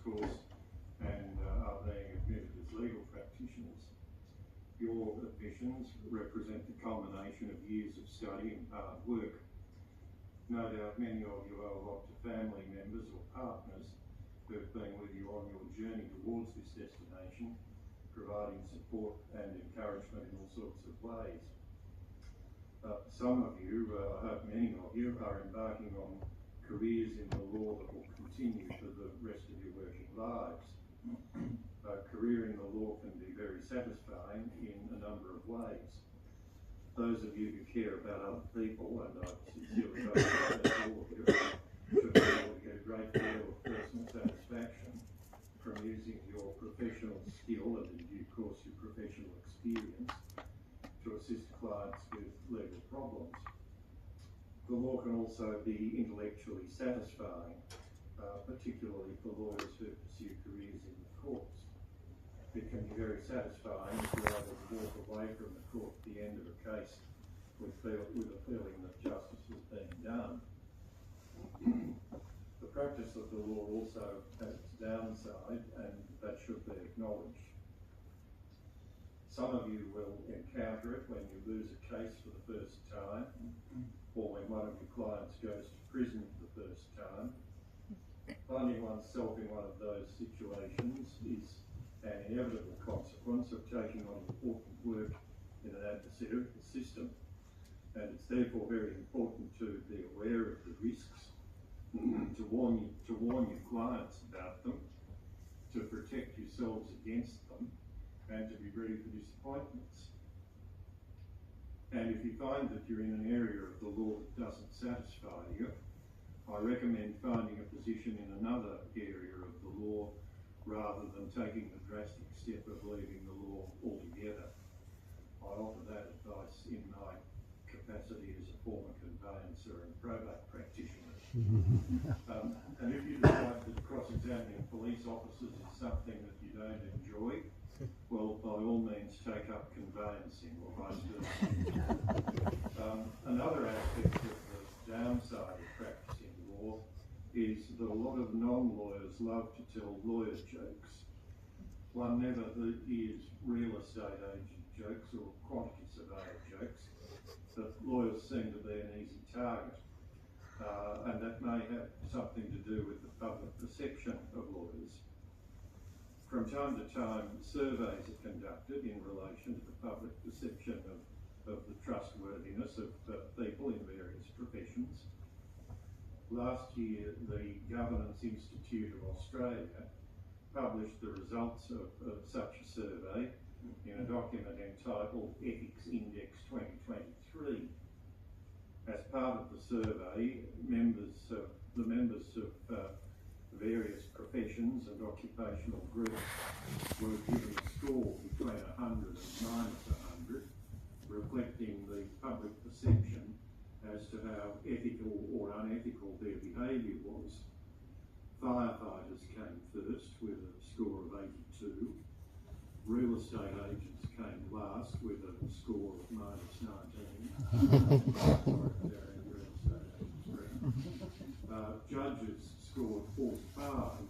course and are being admitted as legal practitioners. Your admissions represent the culmination of years of study and hard work. No doubt many of you owe a lot to family members or partners who have been with you on your journey towards this destination, providing support and encouragement in all sorts of ways. Some of you, I hope many of you, are embarking on careers in the law that will continue for the rest of your working lives. A career in the law can be very satisfying in a number of ways. Those of you who care about other people, and I sincerely hope that all of you, should be able to get a great deal of personal satisfaction from using your professional skill and in due course your professional experience to assist clients with legal problems. The law can also be intellectually satisfying, particularly for lawyers who pursue careers in the courts. It can be very satisfying if you're able to walk away from the court at the end of a case with a feeling that justice has been done. The practice of the law also has its downside, and that should be acknowledged. Some of you will encounter it when you lose a case for the first time, or when one of your clients goes to prison for the first time. Finding oneself in one of those situations is an inevitable consequence of taking on important work in an adversarial system, and it's therefore very important to be aware of the risks, to warn your clients about them, to protect yourselves against them, and to be ready for disappointments. And if you find that you're in an area of the law that doesn't satisfy you, I recommend finding a position in another area of the law rather than taking the drastic step of leaving the law altogether. I offer that advice in my capacity as a former conveyancer and probate practitioner. And if you decide that cross-examining police officers is something that you don't enjoy, well, by all means take up conveyancing or vice versa. Another aspect of the downside of practicing law is that a lot of non-lawyers love to tell lawyer jokes. One never hears real estate agent jokes or quantity surveyor jokes, but lawyers seem to be an easy target. And that may have something to do with the public perception of lawyers. From time to time, surveys are conducted in relation to the public perception of the trustworthiness of people in various professions. Last year, the Governance Institute of Australia published the results of such a survey in a document entitled Ethics Index 2023. As part of the survey, the members of various professions and occupational groups were given a score between 100 and -100, reflecting the public perception as to how ethical or unethical their behaviour was. Firefighters came first with a score of 82. Real estate agents came last with a score of -19. Judges scored 45.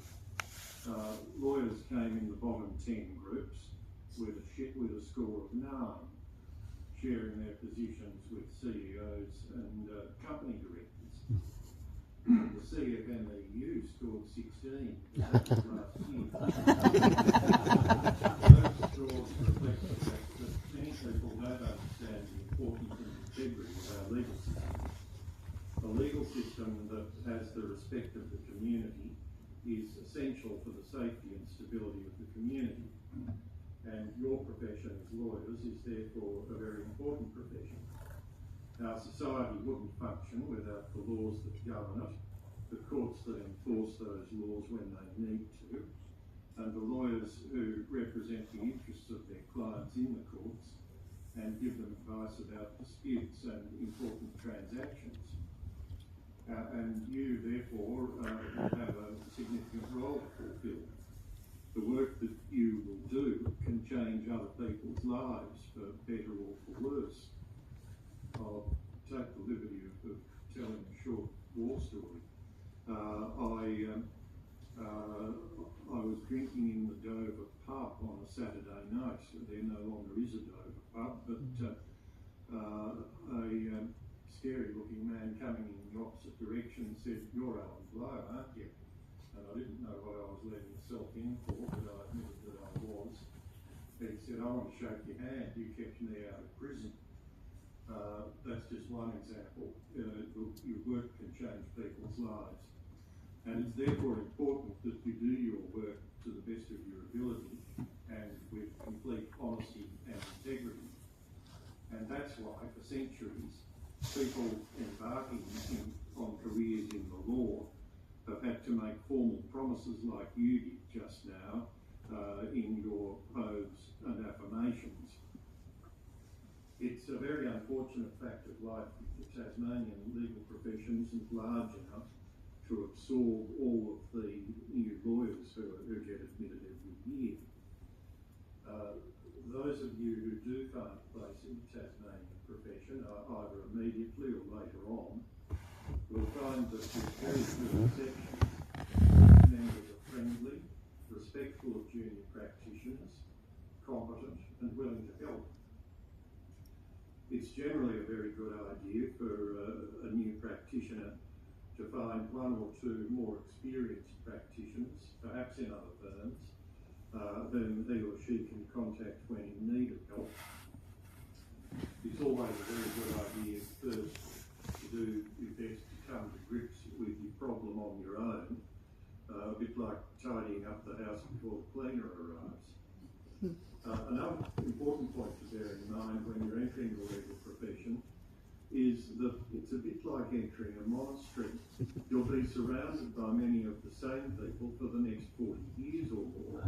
Lawyers came in the bottom 10 groups with a score of 9, sharing their positions with CEOs and company directors. The CFMEU scored 16. That was last year. Those scores reflect the fact that many people don't understand the importance and integrity of our legal system. A legal system that has the respect of the community is essential for the safety and stability of the community. And your profession as lawyers is therefore a very important profession. Our society wouldn't function without the laws that govern it, the courts that enforce those laws when they need to, and the lawyers who represent the interests of their clients in the courts and give them advice about disputes and important transactions. And you, therefore, have a significant role to fulfil. The work that you will do can change other people's lives for better or for worse. I'll take the liberty of telling a short war story. drinking in the Dover pub on a Saturday night. So there no longer is a Dover pub, but a scary-looking man coming in the opposite direction said, "You're Alan Blow, aren't you?" And I didn't know what I was letting myself in for, but I admitted that I was. He said, "I want to shake your hand. You kept me out of prison." That's just one example. Your work can change people's lives. And it's therefore important that you do your work to the best of your ability and with complete honesty and integrity. And that's why, for centuries, people embarking on careers in the law have had to make formal promises like you did just now in your oaths and affirmations. It's a very unfortunate fact of life that the Tasmanian legal profession isn't large enough to absorb all of the new lawyers who get admitted every year. Those of you who do find a place in the Tasmanian profession, either immediately or later on, will find that there's very few exceptions. Members are friendly, respectful of junior practitioners, competent and willing to help. It's generally a very good idea for a new practitioner to find one or two more experienced practitioners, perhaps in other firms, whom he or she can contact when in need of help. It's always a very good idea first to do your best to come to grips with your problem on your own, a bit like tidying up the house before the cleaner arrives. Another important point to bear in mind when you're entering the legal profession is that it's a bit like entering a monastery. You'll be surrounded by many of the same people for the next 40 years or more.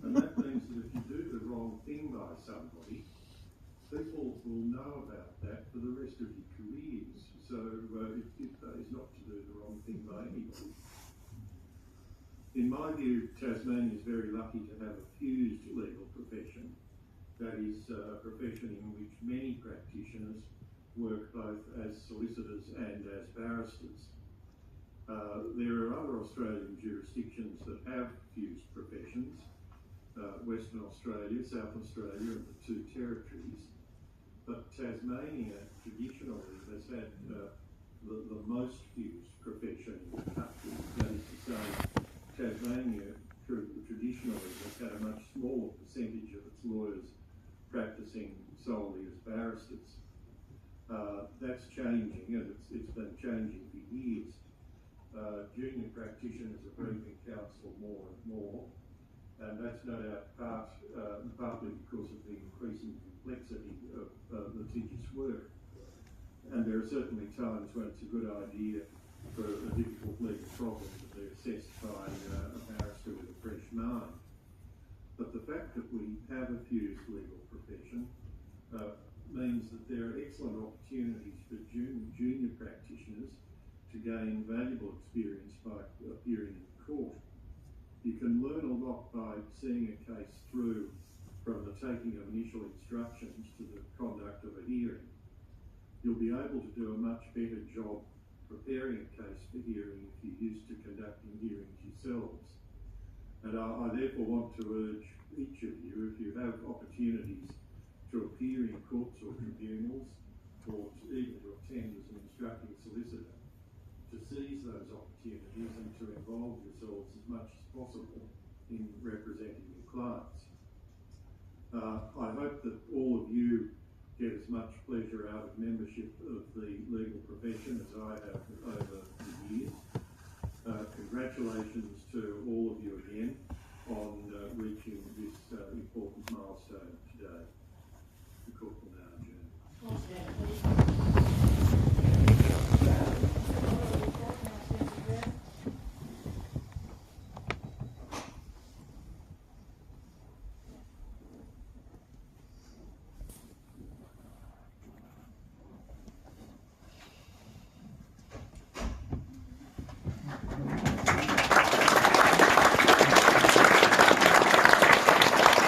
And that means that if you do the wrong thing by somebody, people will know about that for the rest of your careers. So it pays not to do the wrong thing by anybody. In my view, Tasmania is very lucky to have a fused legal profession. That is a profession in which many practitioners work both as solicitors and as barristers. There are other Australian jurisdictions that have fused professions, Western Australia, South Australia and the two territories, but Tasmania traditionally has had the most fused profession in the country. That is to say, Tasmania traditionally has had a much smaller percentage of its lawyers practicing solely as barristers. That's changing, and it's been changing for years. Junior practitioners are briefing counsel more and more, and that's no doubt partly because of the increasing complexity of litigious work. And there are certainly times when it's a good idea for a difficult legal problem to be assessed by a barrister with a fresh mind. But the fact that we have a fused legal profession means that there are excellent opportunities for junior practitioners to gain valuable experience by appearing in court. You can learn a lot by seeing a case through from the taking of initial instructions to the conduct of a hearing. You'll be able to do a much better job preparing a case for hearing if you're used to conducting hearings yourselves. And I therefore want to urge each of you, if you have opportunities to appear in courts or tribunals, or even to attend as an instructing solicitor, to seize those opportunities and to involve yourselves as much as possible in representing your clients. I hope that all of you get as much pleasure out of membership of the legal profession as I have over the years. Congratulations to all of you again on reaching this important milestone today.